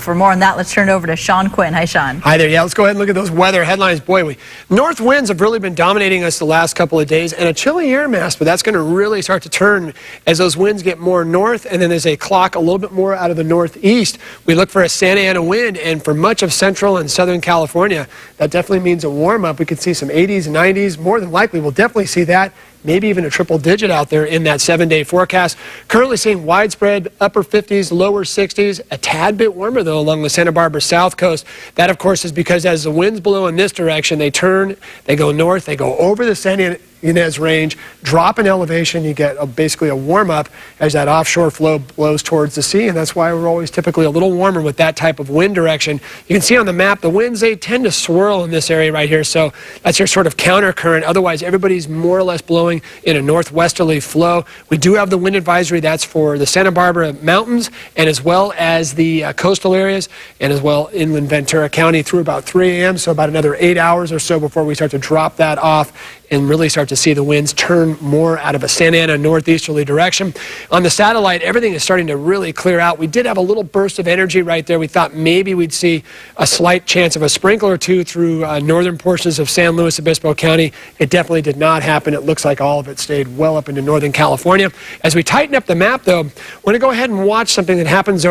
for more on that, let's turn it over to Sean Quinn. Hi, Sean. Hi there. Yeah, let's go ahead and look at those weather headlines. Boy, north winds have really been dominating us the last couple of days, and a chilly air mass, but that's going to really start to turn as those winds get more north, and then as they clock a little bit more out of the northeast. We look for a Santa Ana wind, and for much of central and southern California, that definitely means a warm-up. We could see some 80s and 90s. More than likely, we'll definitely see that. Maybe even a triple digit out there in that 7-day forecast. Currently seeing widespread upper 50s, lower 60s, a tad bit warmer though along the Santa Barbara south coast. That of course is because as the winds blow in this direction, they turn, they go north, they go over the Santa Ynez Range, drop in elevation, you get basically a warm up as that offshore flow blows towards the sea, and that's why we're always typically a little warmer with that type of wind direction. You can see on the map the winds, they tend to swirl in this area right here, so that's your sort of counter current. Otherwise everybody's more or less blowing in a northwesterly flow. We do have the wind advisory, that's for the Santa Barbara mountains and as well as the coastal areas and as well inland Ventura County through about 3 a.m., so about another 8 hours or so before we start to drop that off and really start to see the winds turn more out of a Santa Ana northeasterly direction. On the satellite, everything is starting to really clear out. We did have a little burst of energy right there. We thought maybe we'd see a slight chance of a sprinkle or two through northern portions of San Luis Obispo County. It definitely did not happen. It looks like all of it stayed well up into northern California. As we tighten up the map, though, we're going to go ahead and watch something that happens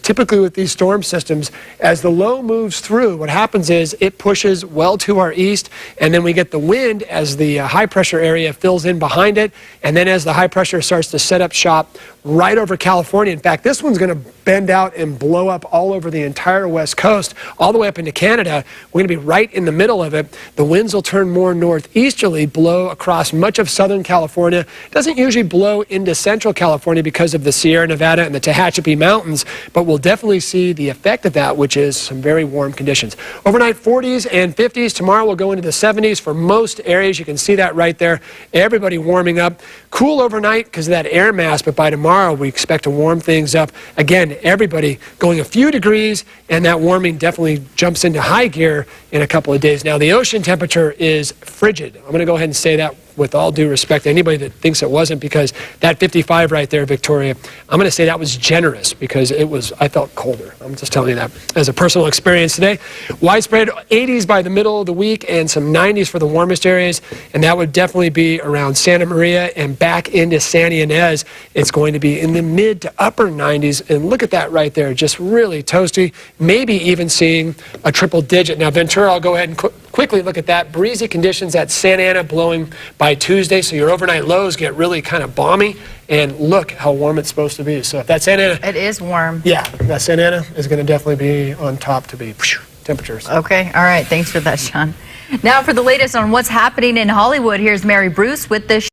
typically with these storm systems. As the low moves through, what happens is it pushes well to our east, and then we get the wind as the high pressure area fills in behind it, and then as the high pressure starts to set up shop right over California. In fact, this one's going to bend out and blow up all over the entire west coast, all the way up into Canada. We're going to be right in the middle of it. The winds will turn more northeasterly, blow across much of southern California. It doesn't usually blow into central California because of the Sierra Nevada and the Tehachapi Mountains, but we'll definitely see the effect of that, which is some very warm conditions. Overnight 40s and 50s. Tomorrow we'll go into the 70s for most areas. You can see that right there. Everybody warming up. Cool overnight because of that air mass, but by tomorrow we expect to warm things up. Again, everybody going a few degrees, and that warming definitely jumps into high gear in a couple of days. Now, the ocean temperature is frigid. I'm going to go ahead and say that with all due respect to anybody that thinks it wasn't, because that 55 right there, Victoria, I'm going to say that was generous because I felt colder. I'm just telling you that as a personal experience today. Widespread 80s by the middle of the week and some 90s for the warmest areas, and that would definitely be around Santa Maria and back into Santa Ynez. It's going to be in the mid to upper 90s, and look at that right there, just really toasty, maybe even seeing a triple digit. Now, Ventura, I'll go ahead and quickly look at that. Breezy conditions at Santa Ana blowing by Tuesday, so your overnight lows get really kind of balmy, and look how warm it's supposed to be. So if that's Santa Ana, It is warm. yeah, that Santa Ana is going to definitely be on top to be temperatures. Okay, all right, thanks for that, Sean. Now for the latest on what's happening in Hollywood, here's Mary Bruce with this.